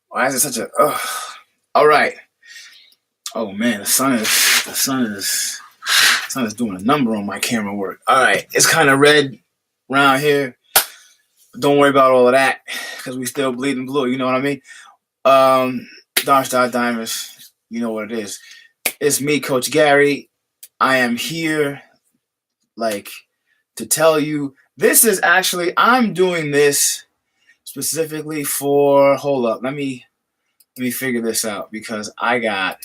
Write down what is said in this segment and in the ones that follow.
Why is it such a? All right. Oh man, the sun is doing a number on my camera work. All right, it's kind of red around here. But don't worry about all of that because we still bleeding blue. You know what I mean? Dark Star Diamonds. You know what it is. It's me, Coach Gary. I am here, like, to tell you. This is actually I'm doing this specifically for. Hold up, let me figure this out because I got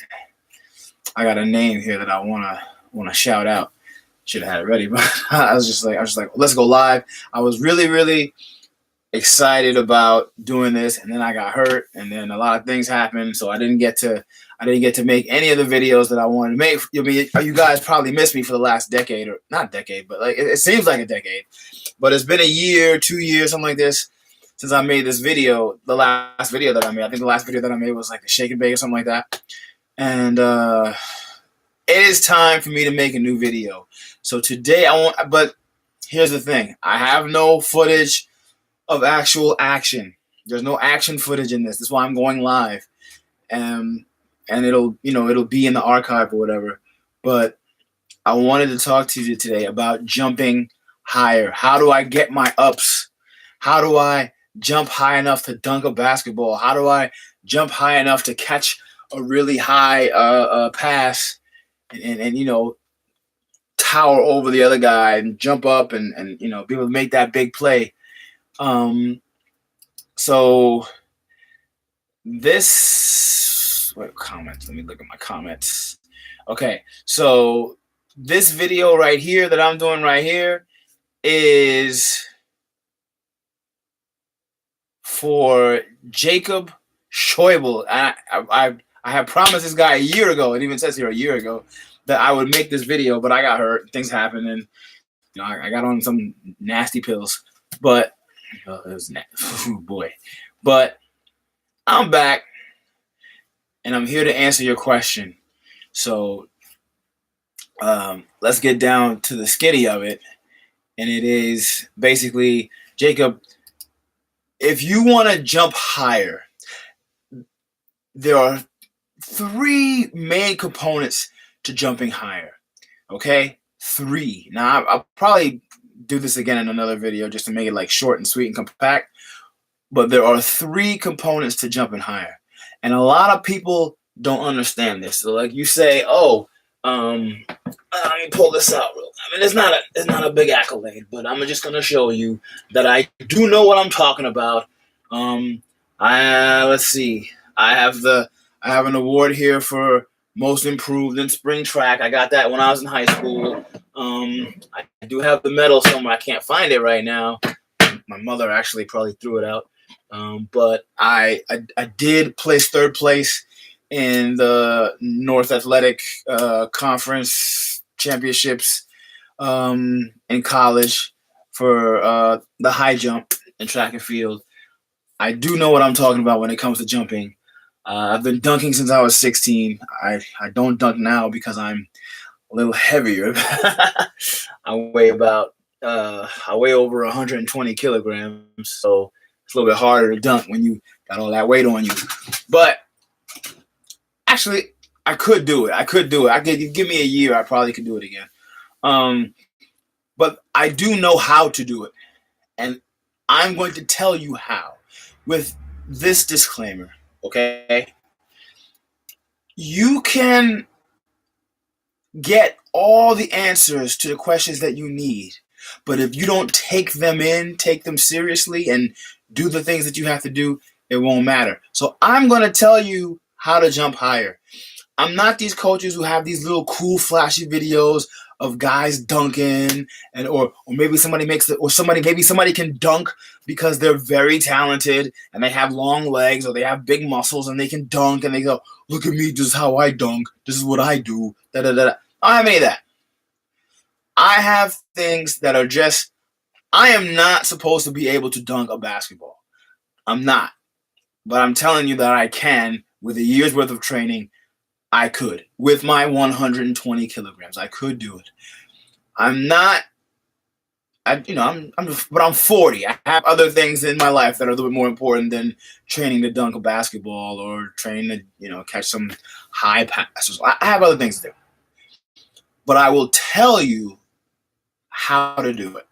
a name here that I wanna shout out. Should have had it ready, but I was just like, let's go live. I was really excited about doing this, and then I got hurt, and then a lot of things happened, so I didn't get to make any of the videos that I wanted to make. You guys probably missed me for the last decade, or not decade, but like it seems like a decade. But it's been a year, 2 years, something like this, since I made this video. The last video that I made, I think the last video that I made was like the shake and bake or something like that. And it is time for me to make a new video. So today but here's the thing: I have no footage of actual action. There's no action footage in this. That's why I'm going live, and it'll be in the archive or whatever. But I wanted to talk to you today about jumping higher. How do I get my ups? How do I jump high enough to dunk a basketball? How do I jump high enough to catch a really high pass and tower over the other guy and jump up and be able to make that big play. So this comments. Let me look at my comments. Okay, so this video right here that I'm doing right here is for Jacob Schäuble. I have promised this guy a year ago. It even says here a year ago that I would make this video, but I got hurt. Things happened, and I got on some nasty pills. But it was oh boy. But I'm back, and I'm here to answer your question. So let's get down to the skitty of it, and it is basically, Jacob, if you want to jump higher, there are three main components to jumping higher. Okay? Three. Now, I'll probably do this again in another video just to make it like short and sweet and compact. But there are three components to jumping higher. And a lot of people don't understand this. So like you say, let me pull this out. I mean, it's not a big accolade, but I'm just gonna show you that I do know what I'm talking about. Let's see. I have an award here for most improved in spring track. I got that when I was in high school. I do have the medal somewhere. I can't find it right now. My mother actually probably threw it out. But I did place third place in the North Athletic Conference Championships in college for the high jump in track and field. I do know what I'm talking about when it comes to jumping. I've been dunking since I was 16. I don't dunk now because I'm a little heavier. I weigh over 120 kilograms, so it's a little bit harder to dunk when you got all that weight on you. But actually, I could do it. Give me a year, I probably could do it again. But I do know how to do it, and I'm going to tell you how with this disclaimer. Okay, you can get all the answers to the questions that you need, but if you don't take them seriously, and do the things that you have to do, it won't matter. So I'm going to tell you how to jump higher. I'm not these coaches who have these little cool flashy videos of guys dunking, and or maybe somebody can dunk because they're very talented and they have long legs or they have big muscles and they can dunk and they go, look at me, this is how I dunk, this is what I do. Da, da, da, da. I don't have any of that. I have things that are just, I am not supposed to be able to dunk a basketball. I'm not. But I'm telling you that I can. With a year's worth of training, I could. With my 120 kilograms, I could do it. I'm not but I'm 40. I have other things in my life that are a little bit more important than training to dunk a basketball or training to, catch some high passes. I have other things to do. But I will tell you how to do it.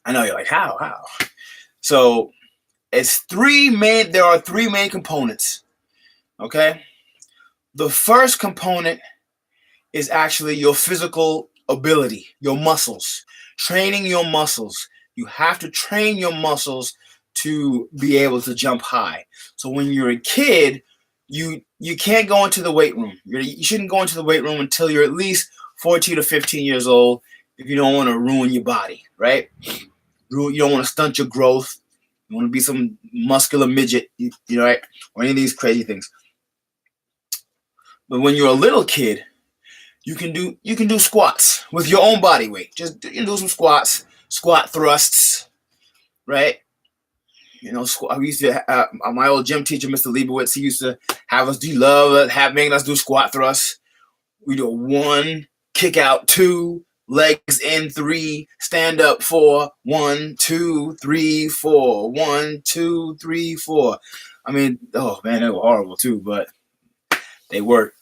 I know you're like, how? So there are three main components. Okay? The first component is actually your physical ability, your muscles, training your muscles. You have to train your muscles to be able to jump high. So when you're a kid, you can't go into the weight room. You shouldn't go into the weight room until you're at least 14 to 15 years old if you don't want to ruin your body, right? You don't want to stunt your growth. You want to be some muscular midget, right? Or any of these crazy things. But when you're a little kid, you can do squats with your own body weight. Just do some squats, squat thrusts, right? We used to my old gym teacher, Mr. Leibowitz, he used to have us making us do squat thrusts. We do 1, kick out 2, legs in 3, stand up 4, 1, 2, 3, 4, 1, 2, 3, 4. I mean, oh man, they were horrible too, but they work.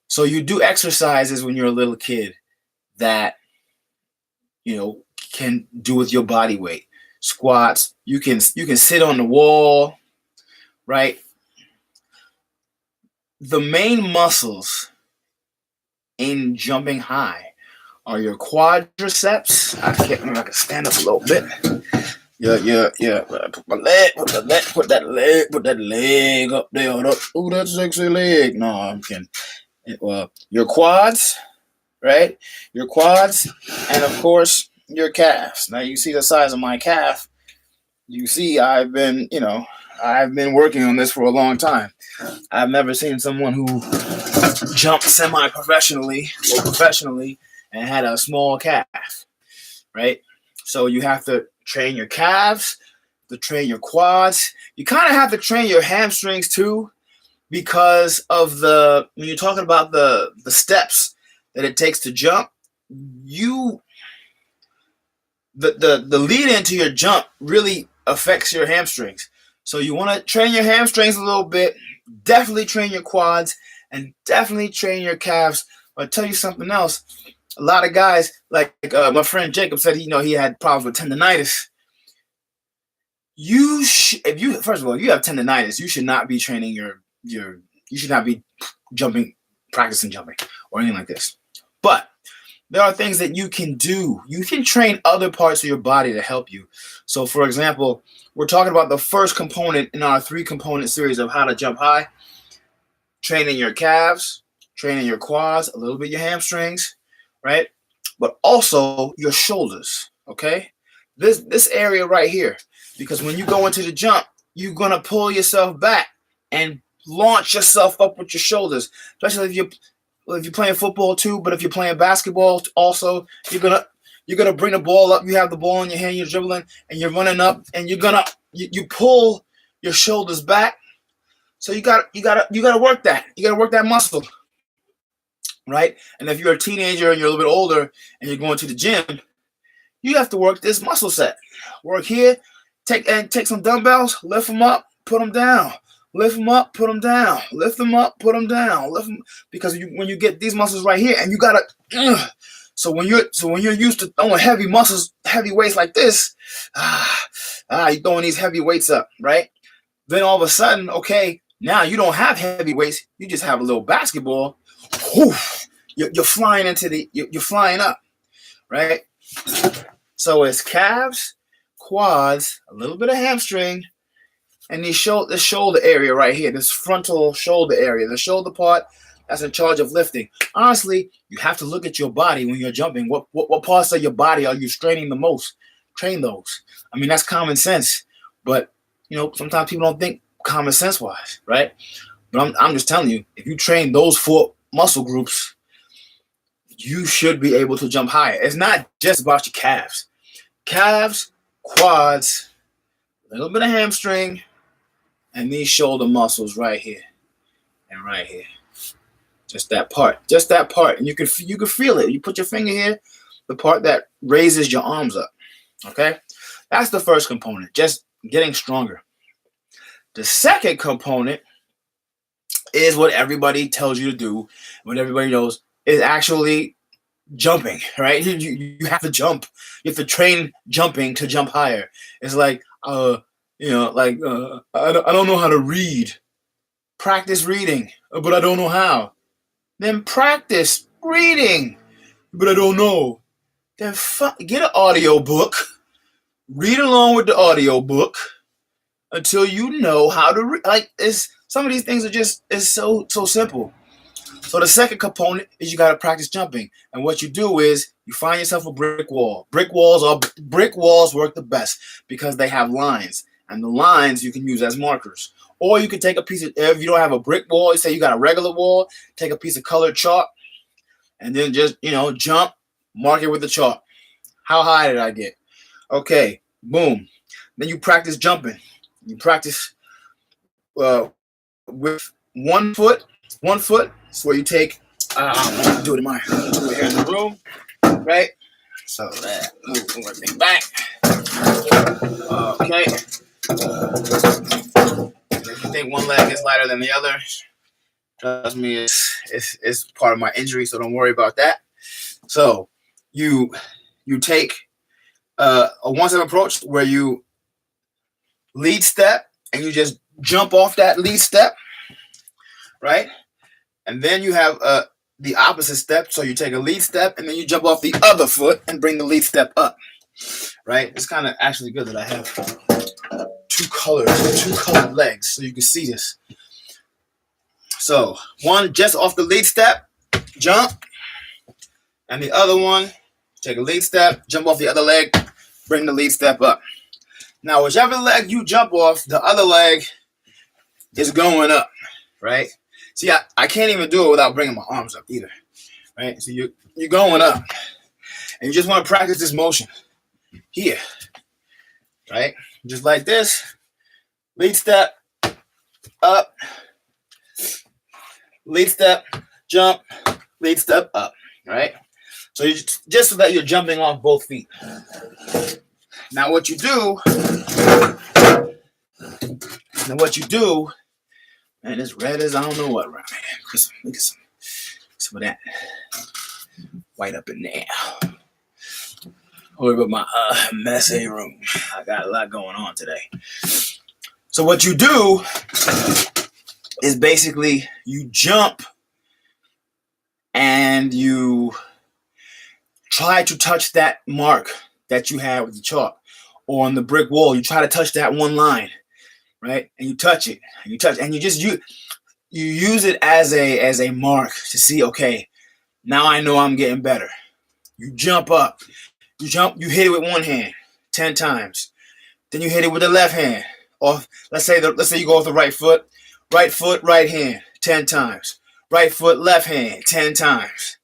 So you do exercises when you're a little kid that can do with your body weight. Squats, you can sit on the wall, right? The main muscles in jumping high are your quadriceps. I can stand up a little bit. Yeah. Put that leg up there. Oh, that sexy leg. No, I'm kidding. Your quads, right? Your quads, and of course your calves. Now you see the size of my calf. You see, I've been working on this for a long time. I've never seen someone who jumped semi-professionally or professionally and had a small calf, right? So you have to train your calves, to train your quads. You kind of have to train your hamstrings too, because of when you're talking about the steps that it takes to jump, the lead into your jump really affects your hamstrings. So you want to train your hamstrings a little bit, definitely train your quads, and definitely train your calves. I'll tell you something else. A lot of guys, like my friend Jacob said, he had problems with tendonitis. First of all, if you have tendonitis, you should not be training you should not be practicing jumping or anything like this. But there are things that you can do. You can train other parts of your body to help you. So, for example, we're talking about the first component in our 3-component series of how to jump high. Training your calves, training your quads, a little bit your hamstrings, right? But also your shoulders, okay? This area right here. Because when you go into the jump, you're going to pull yourself back and launch yourself up with your shoulders, especially if you're playing football too. But if you're playing basketball also, you're gonna bring the ball up. You have the ball in your hand, you're dribbling, and you're running up, and you pull your shoulders back. So you gotta work that. You gotta work that muscle, right? And if you're a teenager and you're a little bit older and you're going to the gym, you have to work this muscle set. Work here, take some dumbbells, lift them up, put them down. Lift them up, put them down. Lift them up, put them down. Lift them, because when you get these muscles right here, and you gotta. So when you're used to throwing heavy weights like this, you're throwing these heavy weights up, right? Then all of a sudden, okay, now you don't have heavy weights. You just have a little basketball. Whew, you're flying you're flying up, right? So it's calves, quads, a little bit of hamstring. And this shoulder area right here, this frontal shoulder area, the shoulder part that's in charge of lifting. Honestly, you have to look at your body when you're jumping. What parts of your body are you straining the most? Train those. I mean, that's common sense. But, sometimes people don't think common sense wise, right? But I'm just telling you, if you train those 4 muscle groups, you should be able to jump higher. It's not just about your calves. Calves, quads, a little bit of hamstring, and these shoulder muscles right here and right here. Just that part. And you can feel it. You put your finger here, the part that raises your arms up. Okay? That's the first component, just getting stronger. The second component is what everybody tells you to do, what everybody knows, is actually jumping, right? You have to jump. You have to train jumping to jump higher. It's like, I don't know how to read. Practice reading, but I don't know how. Then practice reading, but I don't know. Then get an audio book. Read along with the audio book until you know how to read. Like, some of these things are just so simple. So the second component is you got to practice jumping, and what you do is you find yourself a brick wall. Brick walls work the best because they have lines, and the lines you can use as markers. Or you can take a piece of, if you don't have a brick wall, you say you got a regular wall, take a piece of colored chalk, and then just jump, mark it with the chalk. How high did I get? Okay, boom. Then you practice jumping. You practice with one foot. So where you take, do it here in the room, right? So move everything back. Okay. If you think one leg is lighter than the other, trust me, it's part of my injury, so don't worry about that. So you take a one-step approach where you lead step and you just jump off that lead step, right? And then you have the opposite step. So you take a lead step and then you jump off the other foot and bring the lead step up, right? It's kind of actually good that I have two colored legs so you can see this. So one just off the lead step, jump, and the other one, take a lead step, jump off the other leg, bring the lead step up. Now, whichever leg you jump off, the other leg is going up, right? See, I can't even do it without bringing my arms up either, right? So you're going up, and you just want to practice this motion here, right? Just like this, lead step, up, lead step, jump, lead step, up, right? So you just so that you're jumping off both feet. Now what you do, and it's red as I don't know what right here. Look at some of that white up in there. Over my messy room. I got a lot going on today. So what you do is basically you jump and you try to touch that mark that you had with the chalk or on the brick wall. You try to touch that one line, right? And you touch it, and you use it as a mark to see, okay, now I know I'm getting better. You jump up, you hit it with one hand 10 times. Then you hit it with the left hand. Or let's say you go with the right foot, right hand 10 times. Right foot, left hand 10 times.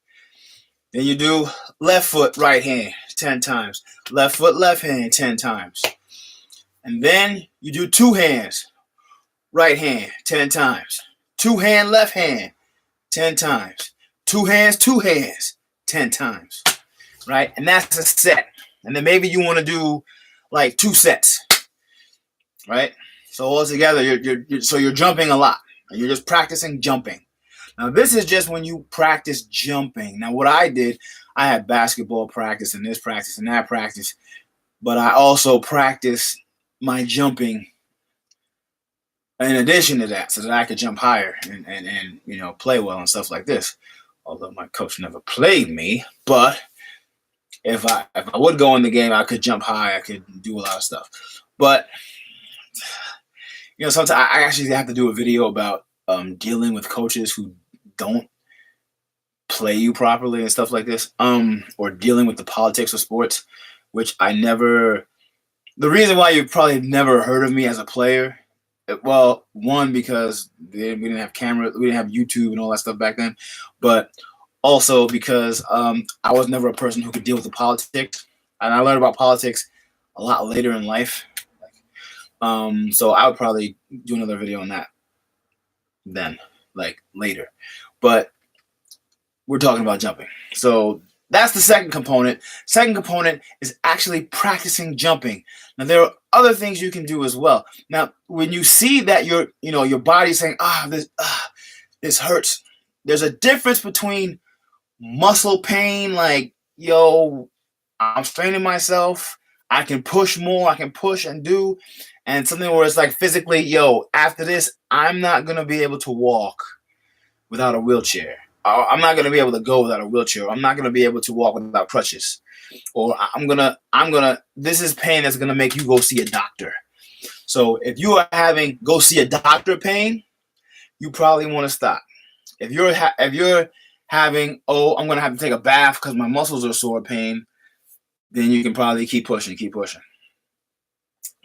Then you do left foot, right hand 10 times. Left foot, left hand 10 times. And then you do two hands, right hand 10 times. Two hand, left hand 10 times. Two hands, 10 times. Right? And that's a set. And then maybe you want to do like 2 sets. Right? So altogether, you're jumping a lot. You're just practicing jumping. Now, this is just when you practice jumping. Now, what I did, I had basketball practice and this practice and that practice, but I also practiced my jumping in addition to that so that I could jump higher and play well and stuff like this. Although my coach never played me, but if I would go in the game, I could jump high. I could do a lot of stuff. But, sometimes I actually have to do a video about dealing with coaches who don't play you properly and stuff like this, or dealing with the politics of sports, which the reason why you probably never heard of me as a player, well, one, because we didn't have cameras, we didn't have YouTube and all that stuff back then, but also because I was never a person who could deal with the politics, and I learned about politics a lot later in life. So I would probably do another video on that then, like later. But we're talking about jumping. So that's the second component. Second component is actually practicing jumping. Now there are other things you can do as well. Now, when you see that your body's saying, this hurts, there's a difference between muscle pain, like, yo, I'm straining myself, I can push more, I can push and do, and something where it's like physically, yo, after this, I'm not gonna be able to walk without a wheelchair. I'm not gonna be able to go without a wheelchair. I'm not gonna be able to walk without crutches. Or this is pain that's gonna make you go see a doctor. So if you are having go see a doctor pain, you probably want to stop. If you're having, I'm gonna have to take a bath because my muscles are sore pain, then you can probably keep pushing.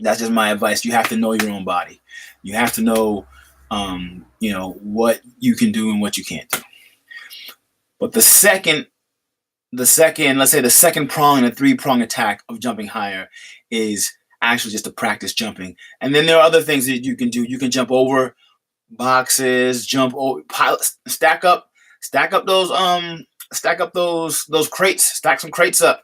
That's just my advice. You have to know your own body. You have to know, what you can do and what you can't do. But the second, let's say the second prong in a 3-prong attack of jumping higher is actually just to practice jumping. And then there are other things that you can do. You can jump over boxes, jump over, stack up those crates, stack some crates up.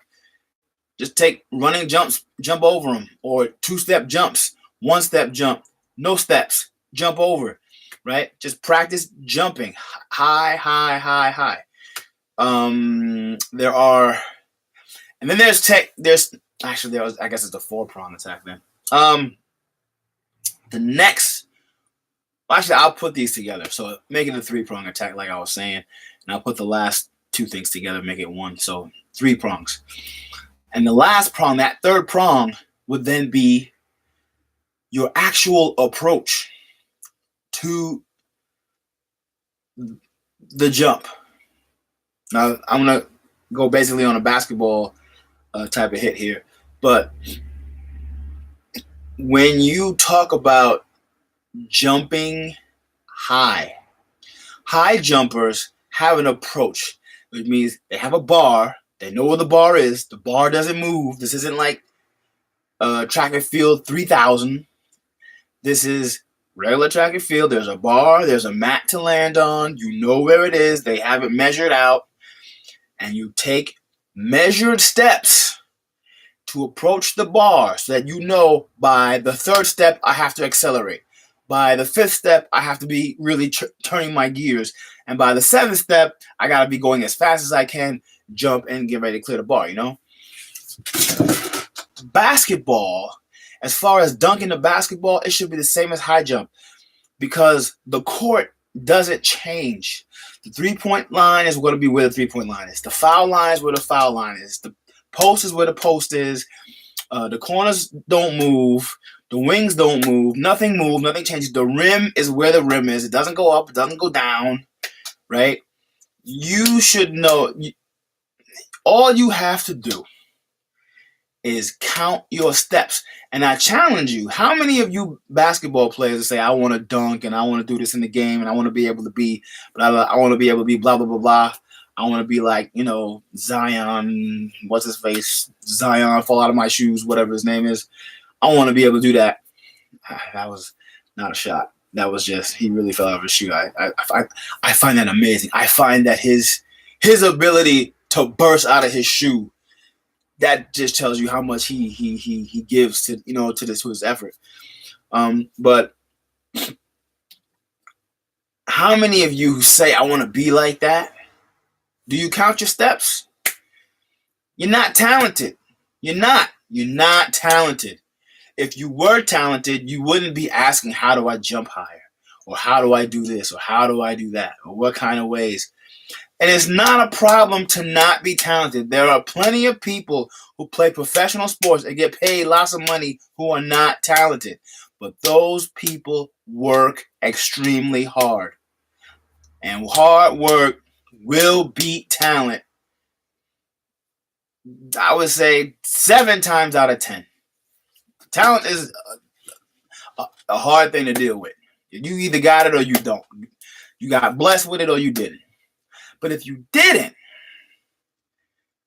Just take running jumps, jump over them, or 2-step jumps, 1-step jump, no steps, jump over, right? Just practice jumping high. There are, and then I guess it's a 4-prong attack then. The next, actually, I'll put these together. So make it a 3-prong attack, like I was saying, and I'll put the last 2 things together, make it one. So 3 prongs. And the last prong, that third prong, would then be your actual approach to the jump. Now, I'm going to go basically on a basketball type of hit here. But when you talk about jumping high jumpers have an approach, which means they have a bar. They know where the bar is. The bar doesn't move. This isn't like track and field 3000. This is regular track and field. There's a bar. There's a mat to land on. You know where it is. They have it measured out. And you take measured steps to approach the bar so that you know by the 3rd step, I have to accelerate. By the 5th step, I have to be really turning my gears. And by the 7th step, I got to be going as fast as I can, jump, and get ready to clear the bar, Basketball, as far as dunking the basketball, it should be the same as high jump because the court doesn't change. The 3-point line is going to be where the 3-point line is. The foul line is where the foul line is. The post is where the post is. The corners don't move. The wings don't move. Nothing moves. Nothing changes. The rim is where the rim is. It doesn't go up. It doesn't go down. Right? You should know. All you have to do is count your steps. And I challenge you, how many of you basketball players say, I want to dunk and I want to do this in the game and I want to be able to be, I want to be able to be blah, blah, blah, blah. I want to be like, Zion, what's his face? Zion, fall out of my shoes, whatever his name is. I want to be able to do that. That was not a shot. That was just, he really fell out of his shoe. I find that amazing. I find that his ability to burst out of his shoe, that just tells you how much he gives to his effort. But how many of you who say I want to be like that, do you count your steps? You're not talented. You're not talented. If you were talented, you wouldn't be asking, how do I jump higher? Or how do I do this? Or how do I do that? Or what kind of ways? And it's not a problem to not be talented. There are plenty of people who play professional sports and get paid lots of money who are not talented. But those people work extremely hard. And hard work will beat talent. I would say 7 times out of 10. Talent is a hard thing to deal with. You either got it or you don't. You got blessed with it or you didn't. But if you didn't,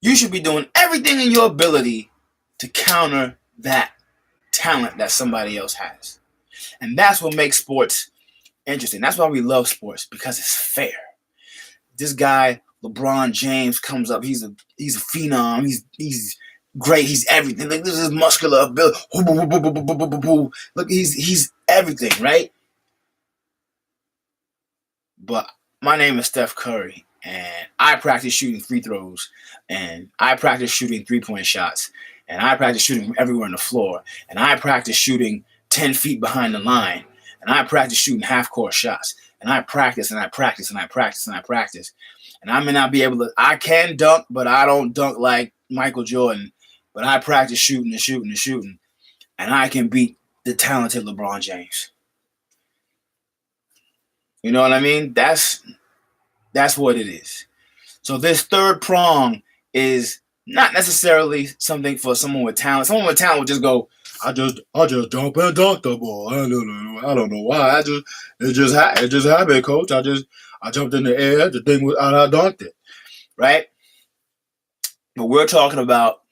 you should be doing everything in your ability to counter that talent that somebody else has. And that's what makes sports interesting. That's why we love sports, because it's fair. This guy LeBron James comes up. He's a phenom. He's great. He's everything. Like, this is muscular ability. Look, he's everything, right? But my name is Steph Curry, and I practice shooting free throws, and I practice shooting 3-point shots, and I practice shooting from everywhere on the floor, and I practice shooting 10 feet behind the line, and I practice shooting half-court shots, and I practice, and I practice, and I practice, and I practice. And I may not be able to, I can dunk, but I don't dunk like Michael Jordan, but I practice shooting and shooting and shooting, and I can beat the talented LeBron James. You know what I mean? That's what it is. So this third prong is not necessarily something for someone with talent. Someone with talent would just go, I just jump and dunk the ball. I don't know why. It just happened, coach. I jumped in the air. The thing was out. I dunked it, right? But we're talking about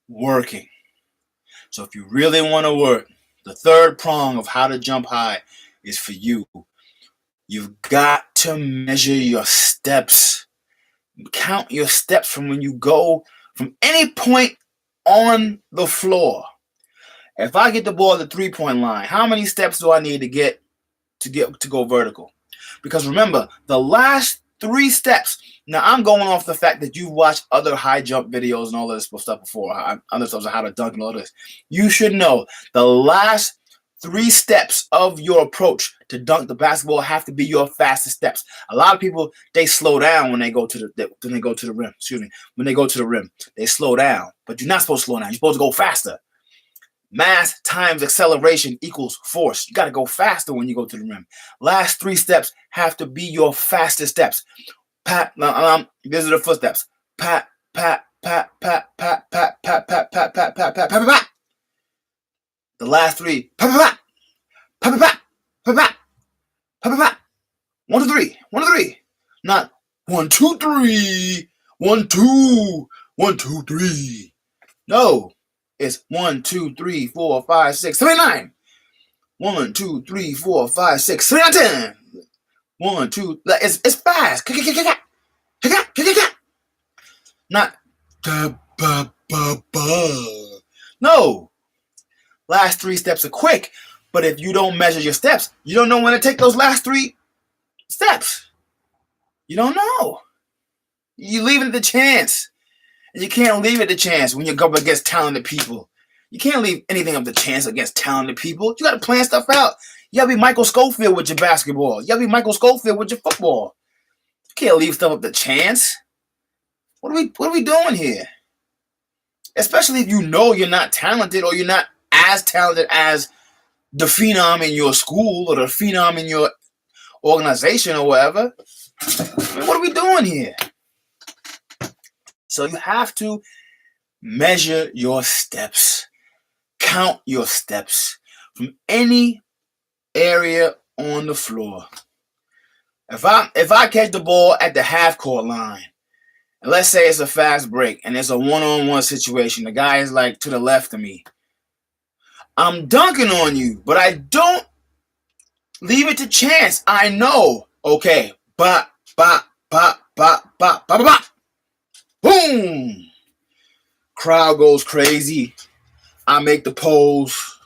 working. So if you really want to work, the third prong of how to jump high is for you. You've got to measure your steps. Count your steps from when you go from any point on the floor. If I get the ball at the 3-point line, how many steps do I need to go vertical? Because remember, the last 3 steps. Now I'm going off the fact that you've watched other high jump videos and all of this stuff before, other stuff on how to dunk and all this. You should know the last 3 steps of your approach to dunk the basketball have to be your fastest steps. A lot of people, they slow down when they go to the rim. Excuse me. When they go to the rim, they slow down. But you're not supposed to slow down. You're supposed to go faster. Mass times acceleration equals force. You got to go faster when you go to the rim. Last 3 steps have to be your fastest steps. Pat. These are the footsteps. Pat. Pat. Pat. Pat. Pat. Pat. Pat. Pat. Pat. Pat. Pat. Pat. Pat. Pat. The last 3. Pat. Pat. Pat. Pat. Pat. Pat. Pat. 1, 2, 3. 1, 2, 3. Not 1, 2, 3. 1, 2. 1, 2, 3. No. It's 1, 2, 3, 4, 5, 6, 7, 9. 1, 2, 3, 4, 5, 6, 7, 10. 1, 2. It's fast. Not no. Last 3 steps are quick, but if you don't measure your steps, you don't know when to take those last 3 steps. You don't know. You leave it to chance. And you can't leave it to chance when you go up against talented people. You can't leave anything up to chance against talented people. You got to plan stuff out. You got to be Michael Schofield with your basketball. You got to be Michael Schofield with your football. You can't leave stuff up to chance. What are we doing here? Especially if you know you're not talented or you're not as talented as the phenom in your school or the phenom in your organization or whatever. I mean, what are we doing here? So you have to measure your steps. Count your steps from any area on the floor. If I catch the ball at the half-court line, and let's say it's a fast break and it's a one-on-one situation, the guy is like to the left of me, I'm dunking on you, but I don't leave it to chance. I know, okay, bop, bop, bop, bop, bop, bop, bop. Boom! Crowd goes crazy. I make the pose.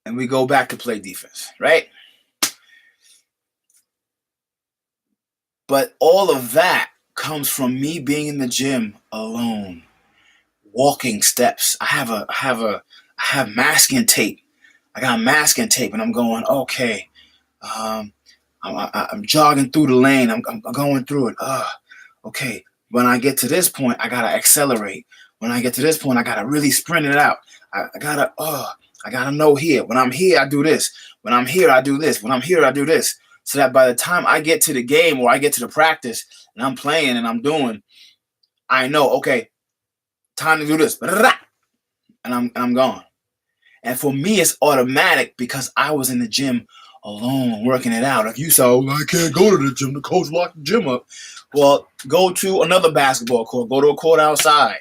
And we go back to play defense, right? But all of that comes from me being in the gym alone, walking steps. I have masking tape. I got masking tape, and I'm going, okay. I'm jogging through the lane. I'm going through it. Okay. When I get to this point, I gotta accelerate. When I get to this point, I gotta really sprint it out. I gotta know here. When I'm here, I do this. When I'm here, I do this. When I'm here, I do this. So that by the time I get to the game or I get to the practice and I'm playing and I'm doing, I know, okay, time to do this. And I'm gone. And for me, it's automatic because I was in the gym alone, working it out. If you say, I can't go to the gym, the coach locked the gym up. Well, go to another basketball court. Go to a court outside.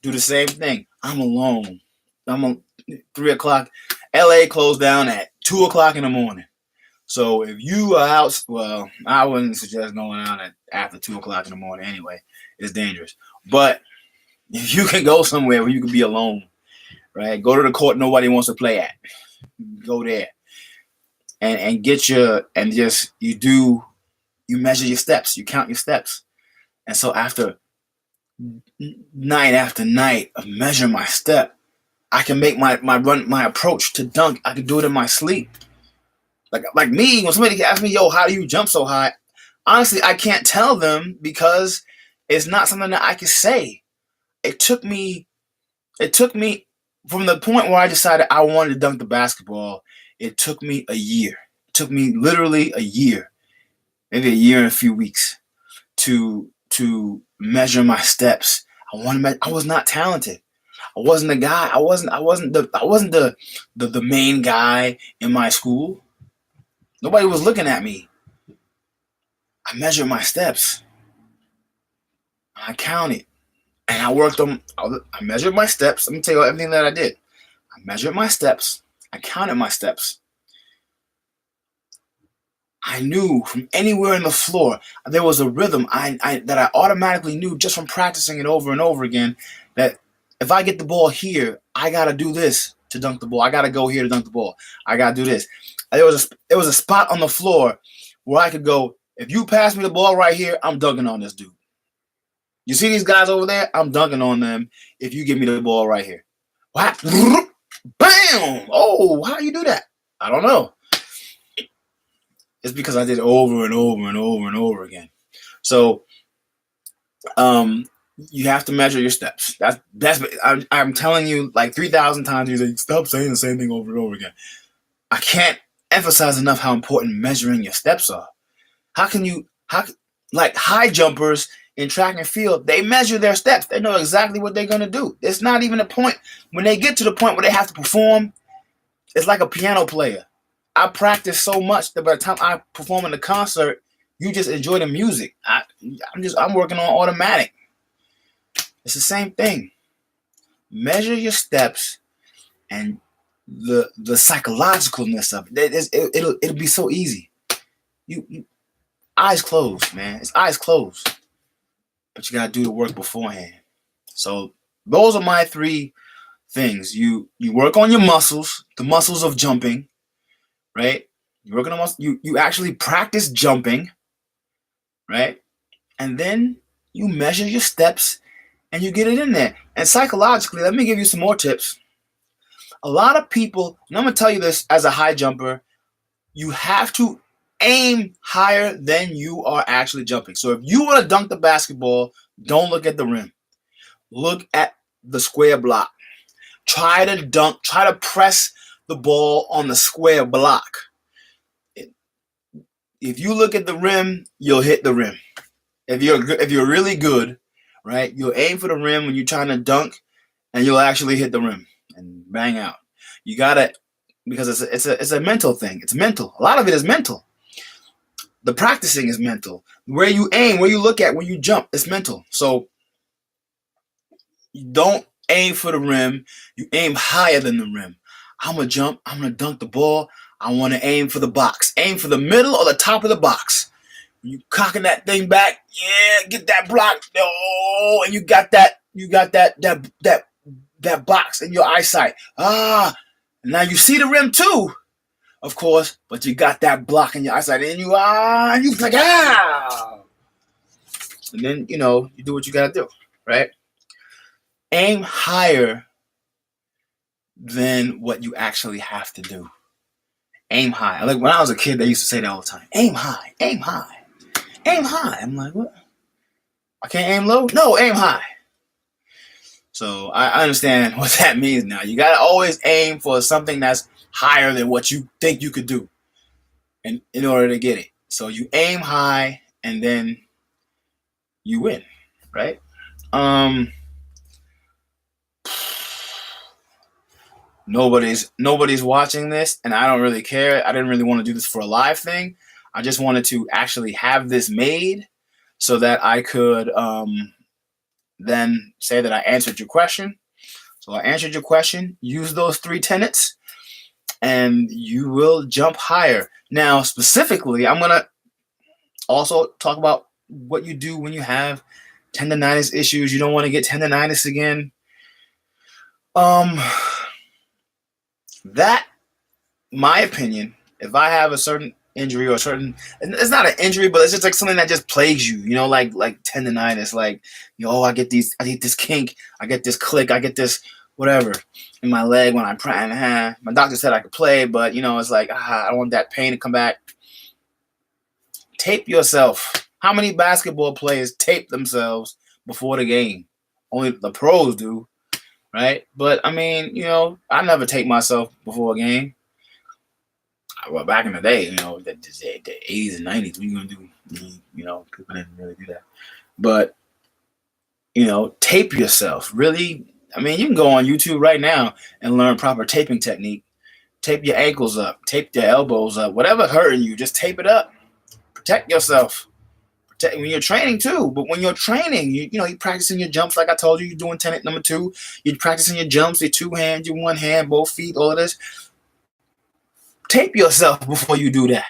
Do the same thing. I'm alone. I'm on 3 o'clock. LA closed down at 2 o'clock in the morning. So if you are out, well, I wouldn't suggest going out at after 2 o'clock in the morning. Anyway, it's dangerous. But if you can go somewhere where you can be alone, right? Go to the court nobody wants to play at. Go there and get your and just you measure your steps, you count your steps, and so after night after night of measuring my step, I can make my approach to dunk. I can do it in my sleep. Like me, when somebody asks me, "Yo, how do you jump so high?" Honestly, I can't tell them because it's not something that I can say. It took me. It took me from the point where I decided I wanted to dunk the basketball. It took me a year. It took me literally a year, maybe a year and a few weeks to measure my steps. I was not talented. I wasn't the guy. I wasn't the main guy in my school. Nobody was looking at me. I measured my steps. I counted. And I worked on I measured my steps. Let me tell you everything that I did. I measured my steps. I counted my steps. I knew from anywhere in the floor there was a rhythm that I automatically knew just from practicing it over and over again, that if I get the ball here, I gotta do this to dunk the ball. I gotta go here to dunk the ball. I gotta do this. There was a spot on the floor where I could go, if you pass me the ball right here, I'm dunking on this dude. You see these guys over there? I'm dunking on them if you give me the ball right here. What? Bam! Oh, how you do that? I don't know. It's because I did it over and over and over and over again. So, you have to measure your steps. I'm telling you like 3,000 times. You say, stop saying the same thing over and over again. I can't emphasize enough how important measuring your steps are. Like high jumpers in track and field, they measure their steps. They know exactly what they're going to do. It's not even a point. When they get to the point where they have to perform, it's like a piano player. I practice so much that by the time I perform in the concert, you just enjoy the music. I'm working on automatic. It's the same thing. Measure your steps and the psychologicalness of it. It'll be so easy. You eyes closed, man. It's eyes closed. But you gotta do the work beforehand. So those are my 3 things. You work on your muscles, the muscles of jumping, right? You work on the muscles. You actually practice jumping, right? And then you measure your steps and you get it in there. And psychologically, let me give you some more tips. A lot of people, and I'm gonna tell you this as a high jumper, you have to aim higher than you are actually jumping. So if you want to dunk the basketball, don't look at the rim. Look at the square block. Try to press the ball on the square block. If you look at the rim, you'll hit the rim. If you're really good, right, you'll aim for the rim when you're trying to dunk, and you'll actually hit the rim and bang out. You gotta, because it's a mental thing. It's mental. A lot of it is mental. The practicing is mental. Where you aim, where you look at, when you jump, it's mental. So you don't aim for the rim. You aim higher than the rim. I'm going to jump. I'm going to dunk the ball. I want to aim for the box. Aim for the middle or the top of the box. You cocking that thing back. Yeah, get that block. Oh, and you got that box in your eyesight. Now you see the rim too, of course, but you got that block in your eyesight, and you like, and then you do what you gotta do, right? Aim higher than what you actually have to do. Aim high. Like when I was a kid, they used to say that all the time. Aim high, aim high, aim high. I'm like, what? I can't aim low? No, aim high. So I understand what that means now. You gotta always aim for something that's higher than what you think you could do, and in order to get it. So you aim high and then you win, right? Nobody's watching this, and I don't really care. I didn't really want to do this for a live thing. I just wanted to actually have this made so that I could then say that I answered your question. So I answered your question. Use those 3 tenets. and you will jump higher. Now, specifically, I'm going to also talk about what you do when you have tendonitis issues. You don't want to get tendonitis again. That, my opinion, if I have a certain injury or a certain, it's not an injury, but it's just like something that just plagues you, like tendonitis, like, I get this kink, I get this click, I get this whatever in my leg when I'm praying. My doctor said I could play, but it's like, I don't want that pain to come back. Tape yourself. How many basketball players tape themselves before the game? Only the pros do, right? But I mean, I never tape myself before a game. Well, back in the day, the 80s and 90s, what are you gonna do? People didn't really do that. But tape yourself. Really, I mean, you can go on YouTube right now and learn proper taping technique. Tape your ankles up, tape your elbows up, whatever's hurting you, just tape it up. Protect yourself. When you're training too, but when you're training, you're practicing your jumps like I told you. You're doing tenet number 2. You're practicing your jumps, your 2 hands, your 1 hand, both feet, all of this. Tape yourself before you do that.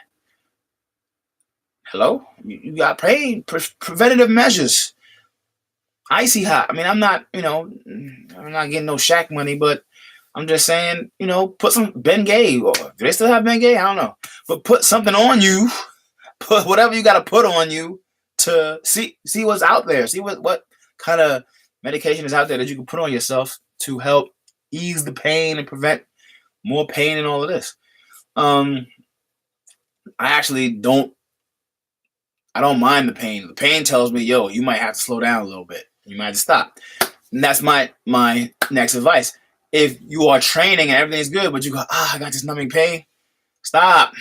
Hello? You got preventative measures. Icy hot. I mean, I'm not getting no Shaq money, but I'm just saying, put some Bengay, or do they still have Bengay? I don't know. But put something on you. Put whatever you got to put on you to see what's out there. See what kind of medication is out there that you can put on yourself to help ease the pain and prevent more pain and all of this. I actually don't mind the pain. The pain tells me, you might have to slow down a little bit. You might have to stop. And that's my next advice. If you are training and everything's good, but you go, I got this numbing pain, stop.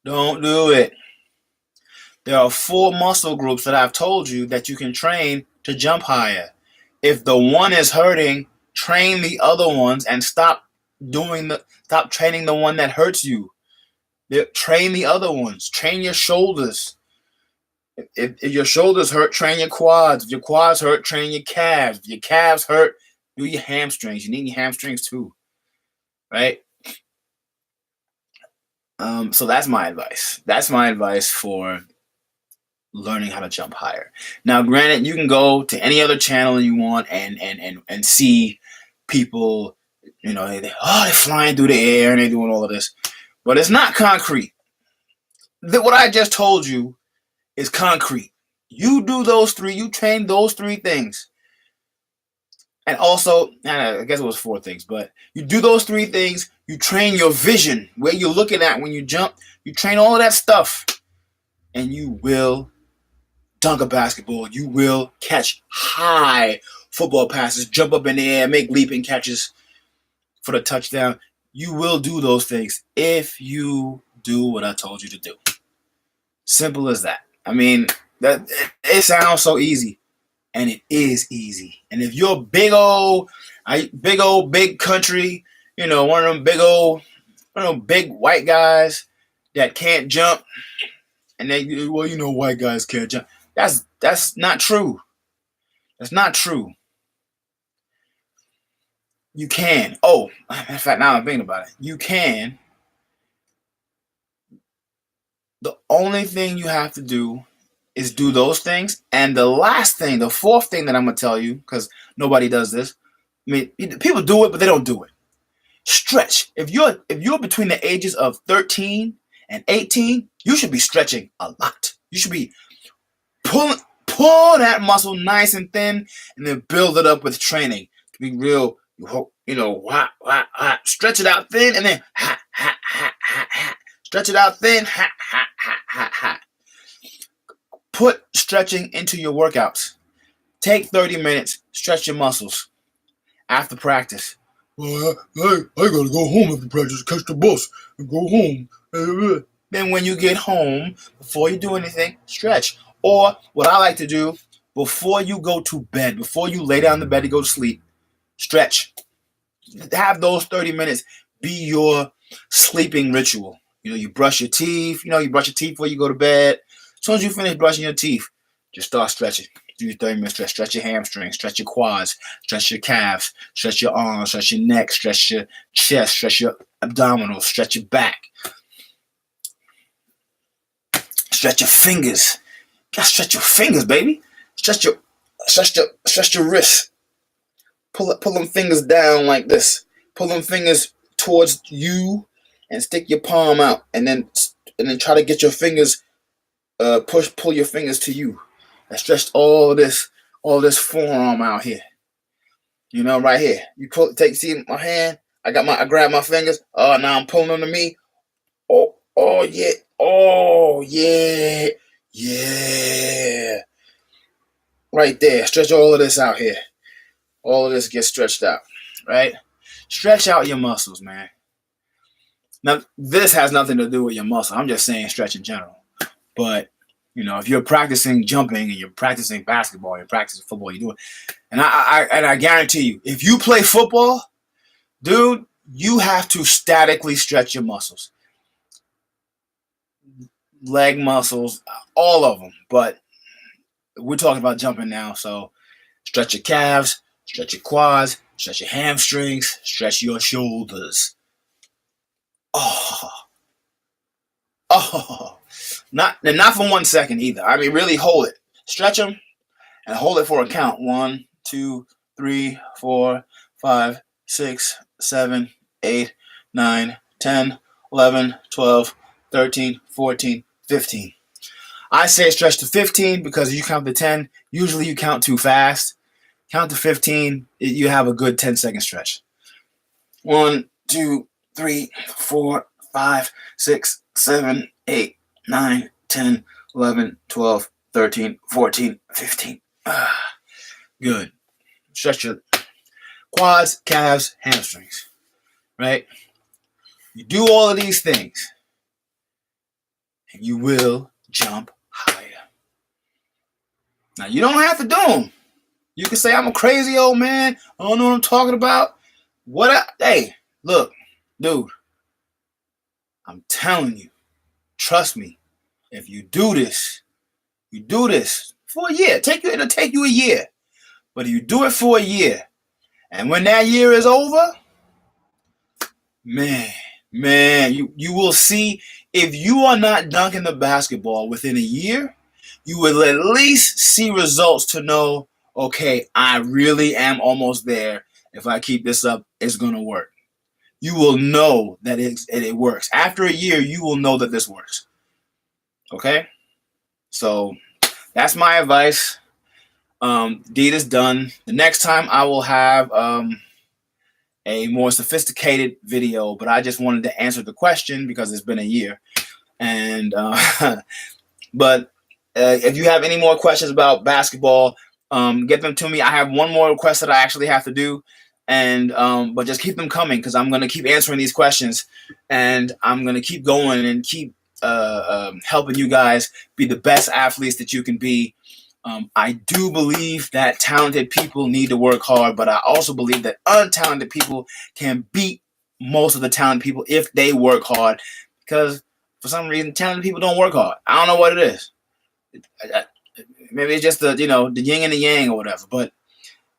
Don't do it. There are 4 muscle groups that I've told you that you can train to jump higher. If the one is hurting, train the other ones and stop training the one that hurts you. Train the other ones. Train your shoulders. If your shoulders hurt, train your quads. If your quads hurt, train your calves. If your calves hurt, do your hamstrings. You need your hamstrings too, right? So that's my advice. That's my advice for learning how to jump higher. Now, granted, you can go to any other channel you want and see people, they're flying through the air and they're doing all of this, but it's not concrete. What I just told you is concrete. You do those 3. You train those 3 things. And also, I guess it was 4 things, but you do those 3 things. You train your vision, where you're looking at when you jump. You train all of that stuff, and you will dunk a basketball. You will catch high football passes, jump up in the air, make leaping catches for the touchdown. You will do those things if you do what I told you to do. Simple as that. I mean, it sounds so easy. And it is easy. And if you're big country, one of them big white guys that can't jump, and white guys can't jump. That's not true. That's not true. You can. Oh, in fact, now I'm thinking about it. You can. The only thing you have to do is do those things. And the last thing, the 4th thing that I'm going to tell you, because nobody does this. I mean, people do it, but they don't do it. Stretch. If you're between the ages of 13 and 18, you should be stretching a lot. You should be pull that muscle nice and thin, and then build it up with training. To be real, stretch it out thin, and then stretch it out thin, Put stretching into your workouts. Take 30 minutes, stretch your muscles after practice. Well, I gotta go home after practice, catch the bus, and go home. Then when you get home, before you do anything, stretch. Or what I like to do, before you go to bed, before you lay down in the bed to go to sleep, stretch. Have those 30 minutes be your sleeping ritual. You brush your teeth. You brush your teeth before you go to bed. As soon as you finish brushing your teeth, just start stretching. Do your 30-minute stretch. Stretch your hamstrings, stretch your quads, stretch your calves, stretch your arms, stretch your neck, stretch your chest, stretch your abdominals, stretch your back, stretch your fingers. You gotta stretch your fingers, baby. Stretch your wrists. Pull them fingers down like this. Pull them fingers towards you, and stick your palm out, and then try to get your fingers, pull your fingers to you. I stretched all this forearm out here. You know, right here. You see my hand. I grab my fingers. Oh, now I'm pulling them to me. Oh yeah. Oh yeah. Yeah. Right there. Stretch all of this out here. All of this gets stretched out. Right? Stretch out your muscles, man. Now, this has nothing to do with your muscle. I'm just saying stretch in general. But, you know, if you're practicing jumping and you're practicing basketball, you're practicing football, you do it. And I guarantee you, if you play football, dude, you have to statically stretch your muscles. Leg muscles, all of them. But we're talking about jumping now, so stretch your calves, stretch your quads, stretch your hamstrings, stretch your shoulders. Not for 1 second either. I mean, really hold it. Stretch them and hold it for a count. 1, 2, 3, 4, 5, 6, 7, 8, 9, 10, 11, 12, 13, 14, 15. I say stretch to 15 because you count to 10. Usually you count too fast. Count to 15, you have a good 10-second stretch. 1, 2, 3, 4, 5, 6, 7, 8, 9, 10, 11, 12, 13, 14, 15. Good. Stretch your quads, calves, hamstrings. Right? You do all of these things, and you will jump higher. Now, you don't have to do them. You can say, I'm a crazy old man. I don't know what I'm talking about. Hey, look, dude. I'm telling you. Trust me. If you do this for a year. It'll take you a year. But if you do it for a year, and when that year is over, man, you will see, if you are not dunking the basketball within a year, you will at least see results to know, okay, I really am almost there. If I keep this up, it's going to work. You will know that it works. After a year, you will know that this works. Okay? So that's my advice. Deed is done. The next time I will have a more sophisticated video, but I just wanted to answer the question because it's been a year. And but if you have any more questions about basketball, get them to me. I have one more request that I actually have to do, and but just keep them coming because I'm going to keep answering these questions, and I'm going to keep going and keep helping you guys be the best athletes that you can be. I do believe that talented people need to work hard, but I also believe that untalented people can beat most of the talented people if they work hard, because for some reason talented people don't work hard. I don't know what it is. Maybe it's just the yin and the yang or whatever. But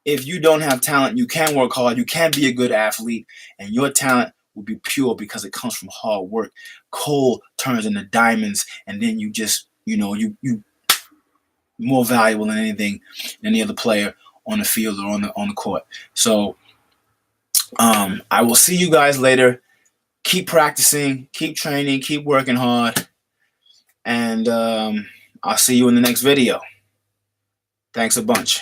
if you don't have talent, you can work hard. You can be a good athlete, and your talent will be pure because it comes from hard work. Coal turns into diamonds, and then you just you more valuable than any other player on the field or on the court. So I will see you guys later. Keep practicing, keep training, keep working hard, and I'll see you in the next video. Thanks a bunch.